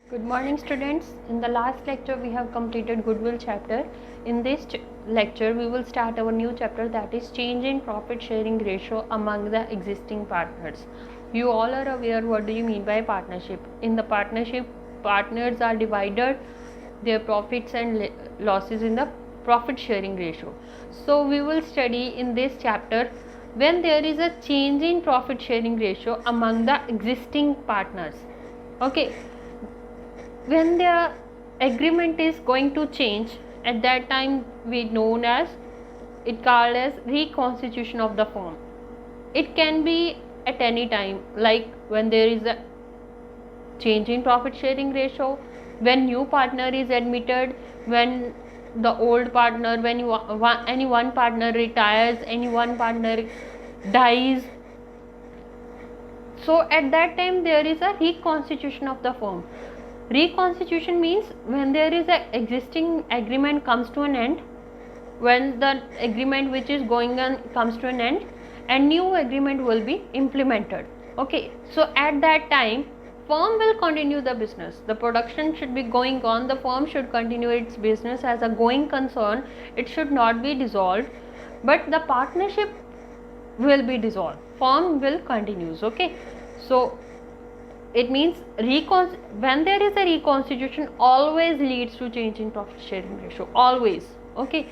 Good morning students. In the last lecture we have completed goodwill chapter. In this lecture we will start our new chapter, that is change in profit sharing ratio among the existing partners. You all are aware what do you mean by partnership. In the partnership, partners are divided their profits and losses in the profit sharing ratio. So we will study in this chapter when there is a change in profit sharing ratio among the existing partners. Okay, when the agreement is going to change, at that time we known as it called as reconstitution of the firm. It can be at any time, like when there is a change in profit sharing ratio, when new partner is admitted, when the old partner, when any one partner retires, any one partner dies. So at that time there is a reconstitution of the firm. Reconstitution means when there is an existing agreement comes to an end, when the agreement which is going on comes to an end and new agreement will be implemented. Okay, so at that time firm will continue the business, the production should be going on, the firm should continue its business as a going concern, it should not be dissolved, but the partnership will be dissolved, firm will continues. Okay, so it means when there is a reconstitution always leads to change in profit sharing ratio, always. Okay,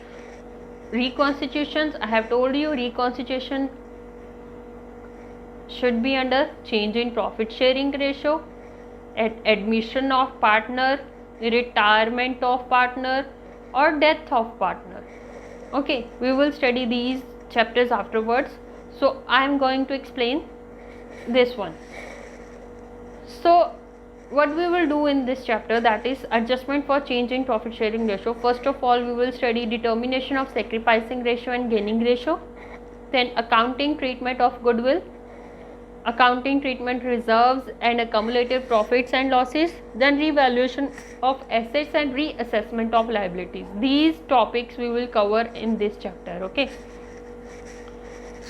reconstitutions, I have told you, reconstitution should be under change in profit sharing ratio, admission of partner, retirement of partner, or death of partner. Okay, we will study these chapters afterwards, so I am going to explain this one. So what we will do in this chapter, that is adjustment for change in profit sharing ratio. First of all we will study determination of sacrificing ratio and gaining ratio, then accounting treatment of goodwill, accounting treatment reserves and accumulated profits and losses, then revaluation of assets and reassessment of liabilities. These topics we will cover in this chapter. Okay,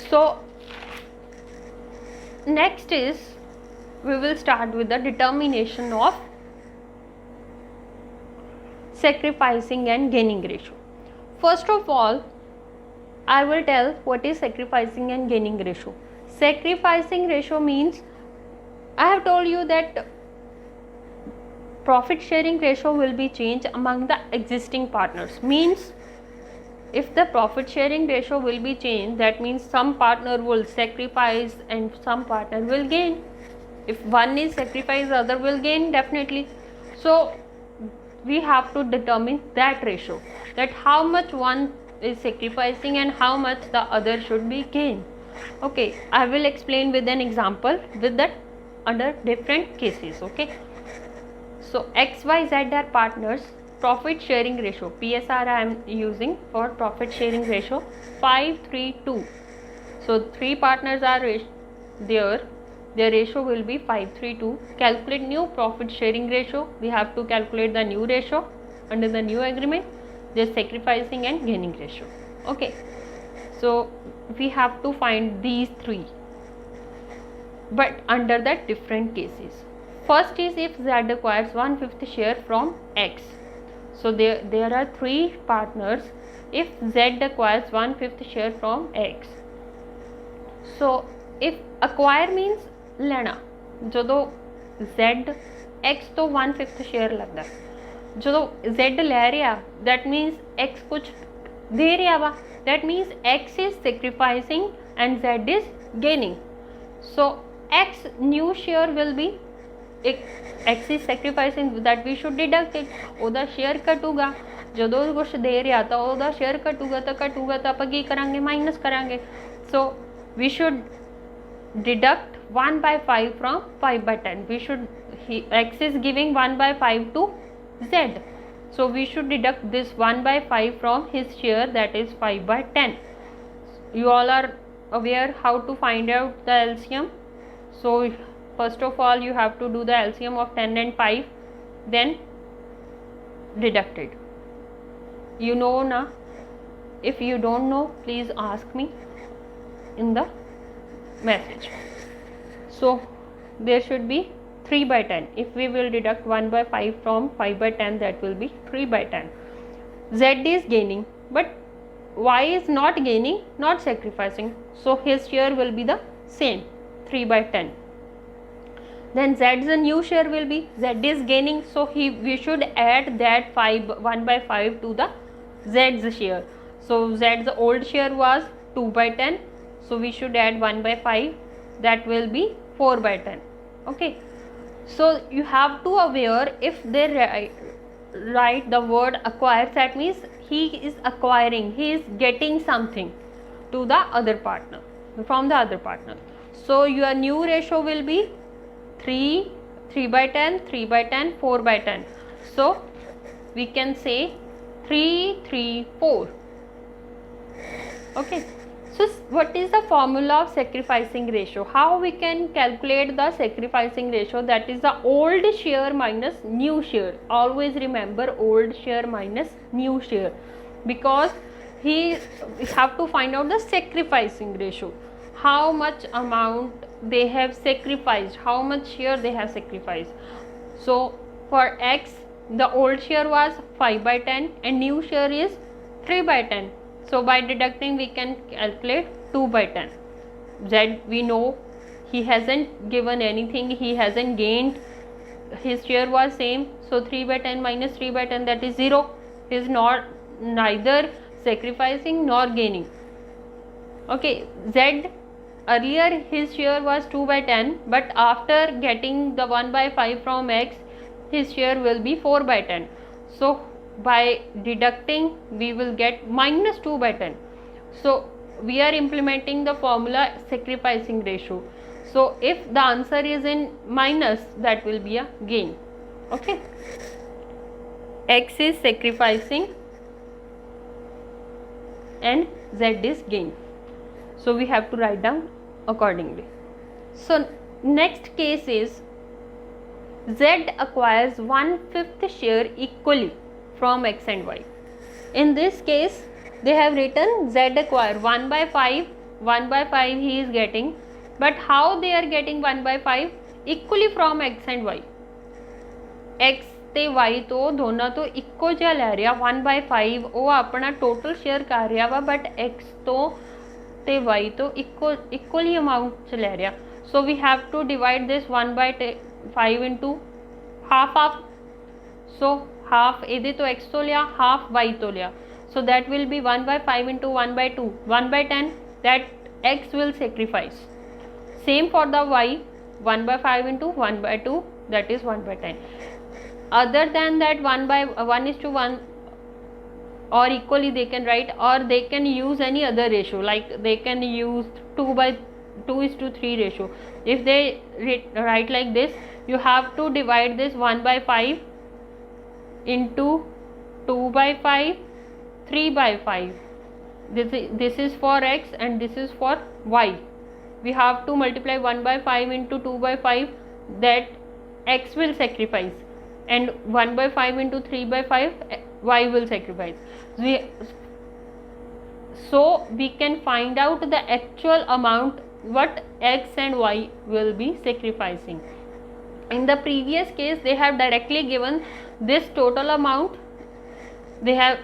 so next is we will start with the determination of sacrificing and gaining ratio. First of all, I will tell what is sacrificing and gaining ratio. Sacrificing ratio means, I have told you that profit sharing ratio will be changed among the existing partners. Means if the profit sharing ratio will be changed, that means some partner will sacrifice and some partner will gain. If one is sacrificed, other will gain definitely. So we have to determine that ratio, that how much one is sacrificing and how much the other should be gained. Okay, I will explain with an example with that under different cases. Okay, so XYZ are partners, profit sharing ratio, PSR I am using for profit sharing ratio 5:3:2. So three partners are there, their ratio will be 5:3:2. Calculate new profit sharing ratio, we have to calculate the new ratio under the new agreement, the sacrificing and gaining ratio. Okay, so we have to find these three, but under that different cases. First is if Z acquires 1/5 share from X. So there are three partners. If Z acquires 1/5 share from X, so if acquire means ਲੈਣਾ, ਜਦੋਂ Z X ਤੋਂ 1/5 share ਲੱਗਦਾ, ਜਦੋਂ Z ਲੈ ਰਿਹਾ that means X ਕੁਝ ਦੇ ਰਿਹਾ ਵਾ, that means X is sacrificing and Z is gaining. So X new share will be, X is sacrificing, that we should deduct it, ਉਹਦਾ ਸ਼ੇਅਰ ਘਟੂਗਾ, ਜਦੋਂ ਕੁਝ ਦੇ ਰਿਹਾ ਤਾਂ ਉਹਦਾ ਸ਼ੇਅਰ ਘਟੂਗਾ ਤਾਂ ਆਪਾਂ ਕੀ ਕਰਾਂਗੇ, ਮਾਈਨਸ ਕਰਾਂਗੇ. So we should deduct 1/5 from 5/10. We should, X is giving 1/5 to Z, so we should deduct this 1/5 from his share, that is 5/10. You all are aware how to find out the LCM. So first of all you have to do the LCM of 10 and 5, then deduct it. You know na? If you don't know, please ask me in the message. So there should be 3 by 10. If we will deduct 1 by 5 from 5 by 10, that will be 3 by 10. Z is gaining, but Y is not gaining, not sacrificing, so his share will be the same, 3 by 10. Then Z's new share will be, Z is gaining, so we should add that 1 by 5 to the Z's share. So Z's old share was 2 by 10, so we should add 1 by 5, that will be 4 by 10. Okay, so you have to aware, if they write the word acquires, that means he is acquiring, he is getting something to the other partner, from the other partner. So your new ratio will be 3 by 10, 3 by 10, 4 by 10. So we can say 3, 3, 4. Okay, so what is the formula of sacrificing ratio? How we can calculate the sacrificing ratio? That is the old share minus new share. Always remember old share minus new share, because we have to find out the sacrificing ratio. How much amount they have sacrificed, how much share they have sacrificed. So for X, the old share was 5 by 10 and new share is 3 by 10. So by deducting we can calculate 2 by 10. Z, we know he hasn't given anything, he hasn't gained, his share was same, so 3 by 10 minus 3 by 10, that is 0. He is not neither sacrificing nor gaining. Okay, Z, earlier his share was 2 by 10, but after getting the 1 by 5 from X, his share will be 4 by 10. So by deducting we will get minus 2 by 10. So we are implementing the formula sacrificing ratio. So if the answer is in minus, that will be a gain. Okay, X is sacrificing and Z is gain. So we have to write down accordingly. So next case is Z acquires 1/5 share equally from X and Y. In this case they have written Z acquire 1 by 5, 1 by 5 he is getting, but how they are getting 1 by 5? Equally from X and Y. X ਤੇ Y ਤੋਂ ਦੋਨਾਂ ਤੋਂ ਇੱਕੋ ਜਿਹਾ ਲੈ ਰਿਹਾ 1 by 5, ਉਹ ਆਪਣਾ ਟੋਟਲ ਸ਼ੇਅਰ ਕਰ ਰਿਹਾ ਵਾ, ਬਟ X ਤੋਂ ਤੇ Y ਤੋਂ ਇਕੁਅਲੀ ਅਮਾਊਂਟ ਚ ਲੈ ਰਿਹਾ. So we have to divide this 1 by 5 into half. So half ਇਹਦੇ ਤੋਂ X ਤੋਂ ਲਿਆ, ਹਾਫ Y ਤੋਂ ਲਿਆ, so that will be 1 by 5 into 1 by 2, 1 by 10, that X will sacrifice. Same for the Y, 1 by 5 into 1 by 2, that is 1 by 10. Other than that, 1 is to 1 or equally they can write, or they can use any other ratio, like they can use 2 by 2 is to 3 ratio. If they write like this, you have to divide this 1 by 5 into 2 by 5, 3 by 5. This is for X and this is for Y. We have to multiply 1 by 5 into 2 by 5, that X will sacrifice, and 1 by 5 into 3 by 5, Y will sacrifice. So we can find out the actual amount what X and Y will be sacrificing. In the previous case they have directly given this total amount they have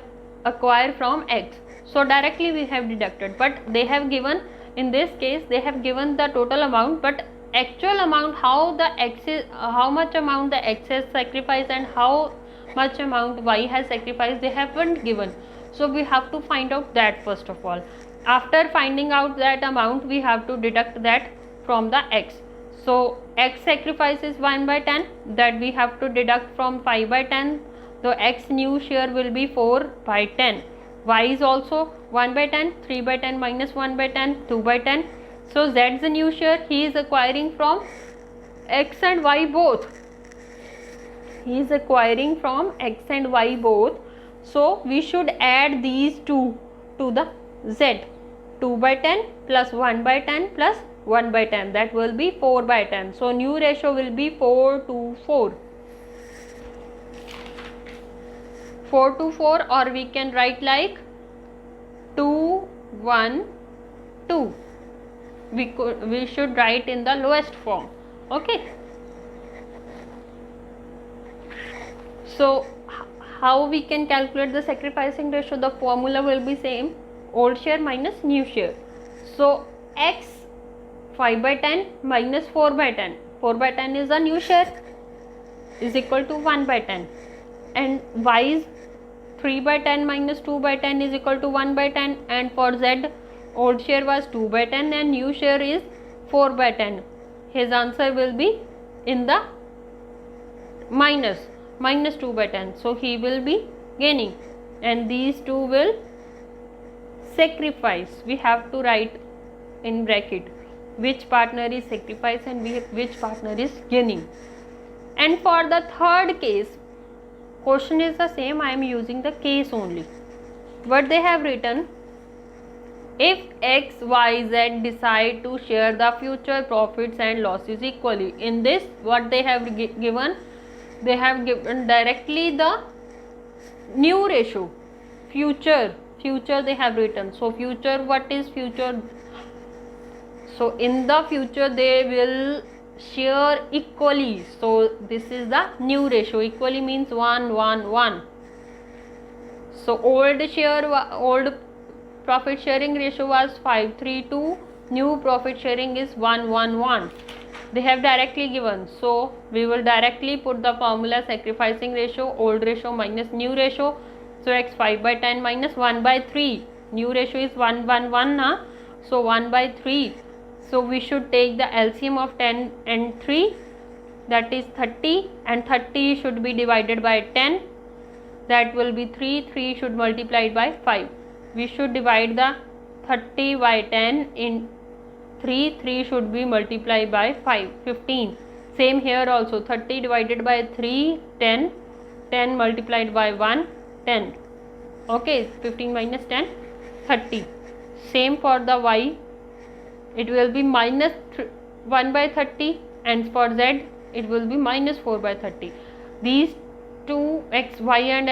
acquired from X, so directly we have deducted, but they have given, in this case they have given the total amount, but actual amount, how much amount the X has sacrificed and how much amount Y has sacrificed, they haven't given. So we have to find out that first of all. After finding out that amount, we have to deduct that from the X. So X sacrifice is 1 by 10, that we have to deduct from 5 by 10. So X new share will be 4 by 10. Y is also 1 by 10, 3 by 10 minus 1 by 10, 2 by 10. So Z's new share he is acquiring from X and Y both. He is acquiring from X and Y both. So we should add these two to the Z. 2 by 10 plus 1 by 10 plus 1 by 10, that will be 4 by 10. So new ratio will be 4 to 4. 4 to 4, or we can write like 2, 1, 2. We should write in the lowest form. Okay. So how we can calculate the sacrificing ratio? The formula will be same, old share minus new share. So x 5 by 10 minus 4 by 10, 4 by 10 is a new share, is equal to 1 by 10, and y is 3 by 10 minus 2 by 10 is equal to 1 by 10, and for z old share was 2 by 10 and new share is 4 by 10. His answer will be in the minus 2 by 10, so he will be gaining, and these two will sacrifice. We have to write in bracket which partner is sacrifice and which partner is gaining. And for the third case, question is the same, I am using the case only. What they have written, if x, y, z decide to share the future profits and losses equally. In this, what they have given, they have given directly the new ratio, future they have written. So future, what is future? So in the future they will share equally. So this is the new ratio. Equally means 1 1 1. So old profit sharing ratio was 5:3:2. New profit sharing is 1:1:1. They have directly given. So we will directly put the formula sacrificing ratio, old ratio minus new ratio. So x 5 by 10 minus 1 by 3. New ratio is 1 1 1 na. So 1 by 3. So we should take the LCM of 10 and 3, that is 30, and 30 should be divided by 10, that will be 3. 3 should multiply by 5. We should divide the 30 by 10 in 3. 3 should be multiplied by 5, 15. Same here also, 30 divided by 3, 10. 10 multiplied by 1, 10. Okay, 15 minus 10, 30. Same for the y, it will be minus 1 by 30, and for z it will be minus 4 by 30. These two, x, y and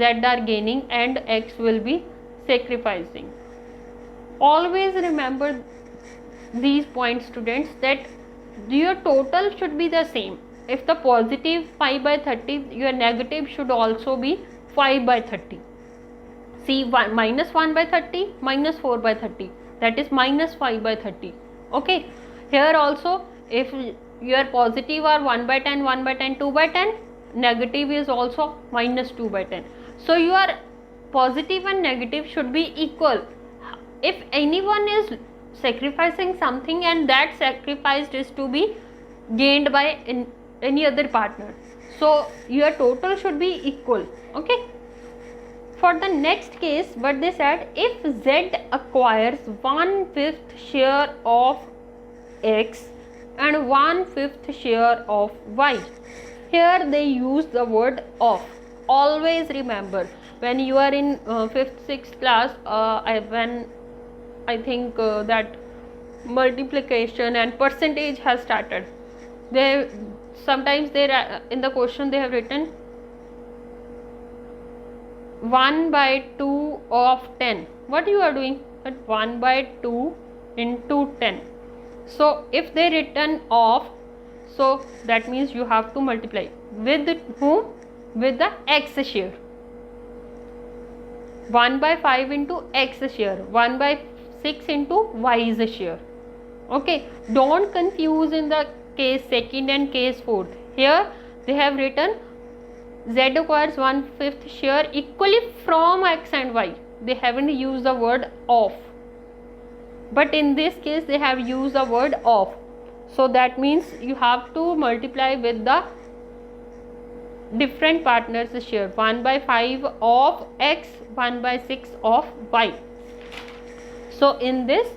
z are gaining and x will be sacrificing. Always remember these points, students, that your total should be the same. If the positive 5 by 30, your negative should also be 5 by 30. See, minus 1 by 30 minus 4 by 30, that is minus 5 by 30. Okay, here also if your positive are 1 by 10, 1 by 10, 2 by 10, negative is also minus 2 by 10. So your positive and negative should be equal. If anyone is sacrificing something and that sacrificed is to be gained by any other partner, so your total should be equal. Okay. For the next case, what they said, if Z acquires 1/5 share of X and 1/5 share of Y. Here they use the word of. Always remember, when you are in 5th, 6th class, when I think that multiplication and percentage has started, they sometimes in the question they have written 1 by 2 of 10. What you are doing? 1 by 2 into 10. So if they written of, so that means you have to multiply with whom? With the x share. 1 by 5 into x share, 1 by 6 into y's share. Okay, don't confuse in the case 2nd and case 4th. Here they have written Z acquires 1/5 share equally from x and y. They haven't used the word of, but in this case they have used the word of. So that means you have to multiply with the different partners share. 1 by 5 of x, 1 by 6 of y. So in this,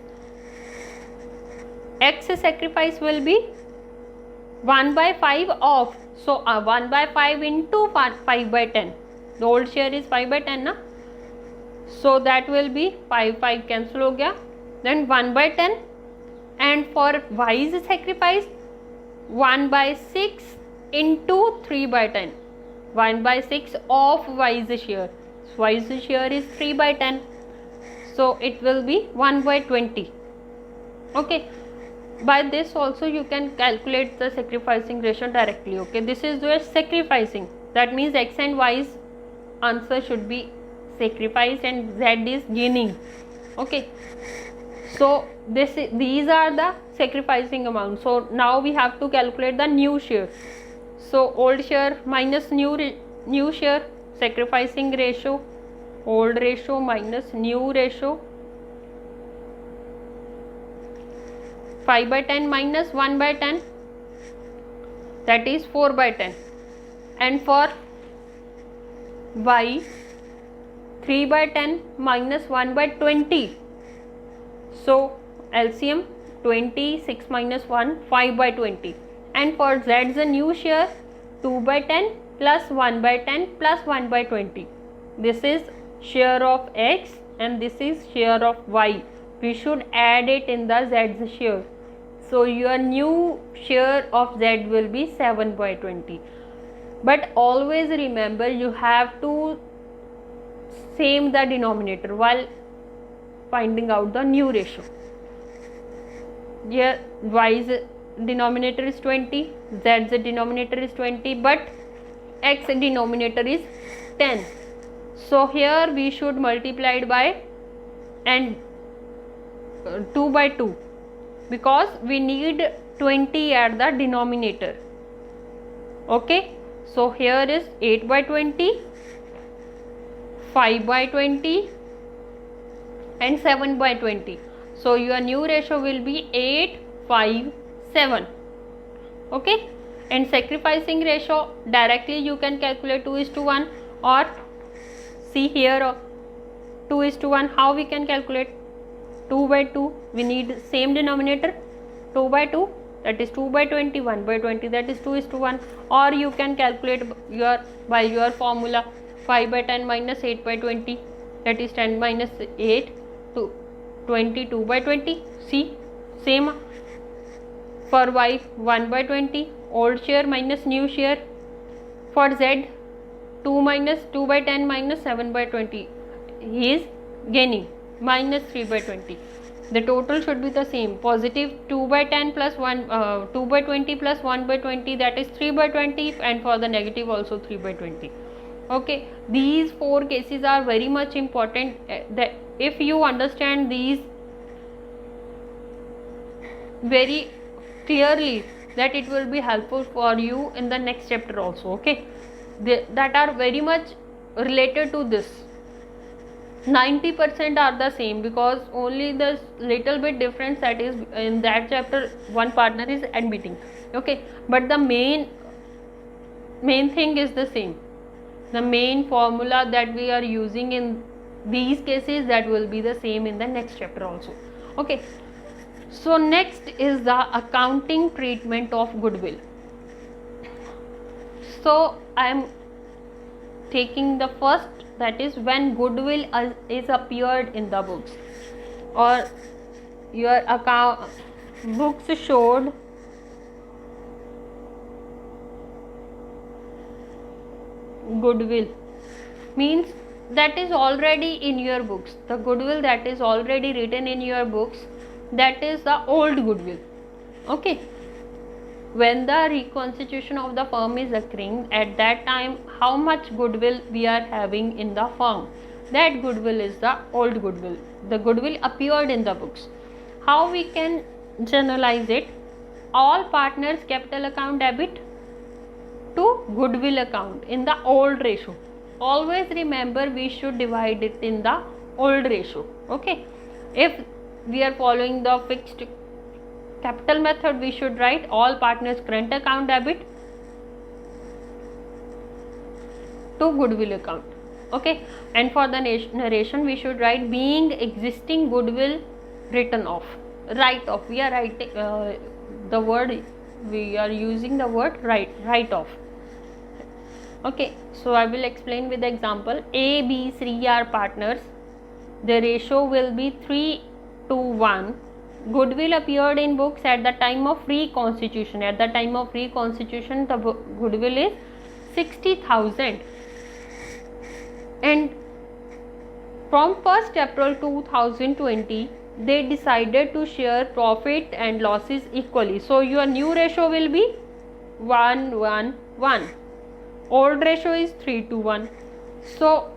x sacrifice will be 1 by 5 of. So 1 by 5 into 5 by 10. The old share is 5 by 10 na. So that will be 5 cancel हो गया. Then 1 by 10, and for y's sacrifice 1 by 6 into 3 by 10. 1 by 6 of y's share. So y's share is 3 by 10. So it will be 1 by 20. Okay. By this also you can calculate the sacrificing ratio directly. Okay, this is your sacrificing. That means X and Y's answer should be sacrificed and Z is gaining. Okay, so these are the sacrificing amount. So now we have to calculate the new share. So old share minus new share, sacrificing ratio, old ratio minus new ratio, 5/10 minus 1/10, that is 4/10. And for Y, 3/10 minus 1/20. So LCM 20, 6 minus 1, 5/20. And for Z, the new share 2/10 plus 1/10 plus 1/20. This is share of X and this is share of Y. We should add it in the Z's share. So your new share of Z will be 7/20. But always remember, you have to same the denominator while finding out the new ratio. Here Y's denominator is 20, Z's denominator is 20, but X denominator is 10. So here we should multiply it by and 2/2, because we need 20 at the denominator. Okay, so here is 8/20, 5/20 and 7/20. So your new ratio will be 8, 5, 7. Okay, and sacrificing ratio directly you can calculate 2:1, or see here 2:1. How we can calculate? 2/2, we need same denominator, 2/2, that is 2/20, 1/20, that is 2:1. Or you can calculate by your formula, 5/10 minus 8/20, that is 10 minus 8 to 22/20. See, same. For Y, 1/20, old share minus new share. For Z, 2/10 minus 7/20, he is gaining, minus 3/20. The total should be the same, positive 2/10 plus 2/20 plus 1/20, that is 3/20, and for the negative also 3/20. Okay, these 4 cases are very much important. That if you understand these very clearly, that it will be helpful for you in the next chapter also. Okay, that are very much related to this. 90% are the same, because only the little bit difference, that is in that chapter one partner is admitting. Okay, but the main thing is the same. The main formula that we are using in these cases, that will be the same in the next chapter also. Okay, so next is the accounting treatment of goodwill. So I am taking the first, that is when goodwill is appeared in the books, or your account books showed goodwill, means that is already in your books. The goodwill that is already written in your books, that is the old goodwill. Okay, when the reconstitution of the firm is occurring, at that time how much goodwill we are having in the firm, that goodwill is the old goodwill. The goodwill appeared in the books. How we can generalize it? All partners capital account debit to goodwill account in the old ratio. Always remember, we should divide it in the old ratio. Okay, if we are following the fixed capital method, we should write all partners current account debit to goodwill account. Okay, and for the narration we should write being existing goodwill written off, write off. We are writing the word, we are using the word write off. Okay, so I will explain with the example. A, B, C are partners. The ratio will be 3:1. Goodwill appeared in books at the time of reconstitution. At the time of reconstitution, the goodwill is 60,000. And from 1st April 2020, they decided to share profit and losses equally. So your new ratio will be 1:1:1. Old ratio is 3:1. So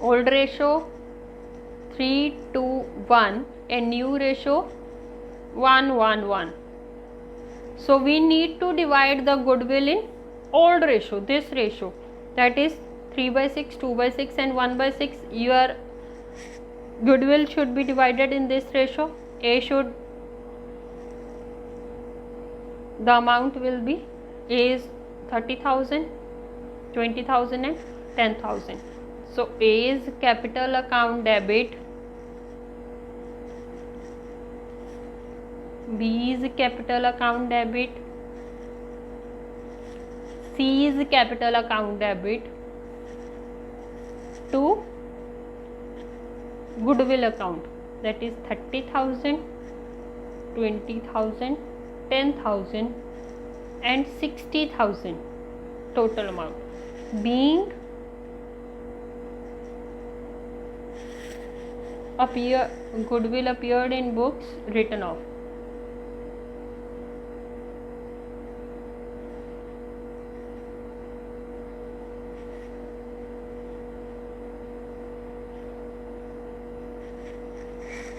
old ratio 3:1 and new ratio 1:1. So we need to divide the goodwill in old ratio, this ratio, that is 3/6, 2/6 and 1/6. Your goodwill should be divided in this ratio. The amount will be A is 30,000, 20,000 and 10,000. So A is capital account debit, B is capital account debit, C is capital account debit to goodwill account, that is 30,000, 20,000, 10,000 and 60,000 total amount, being goodwill appeared in books, written off.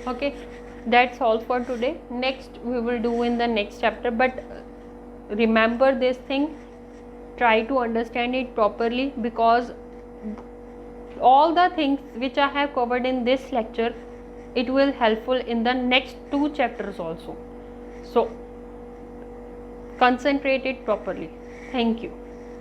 Okay, that's all for today. Next we will do in the next chapter, but remember this thing, try to understand it properly, because all the things which I have covered in this lecture, it will helpful in the next 2 chapters also. So concentrate it properly. Thank you.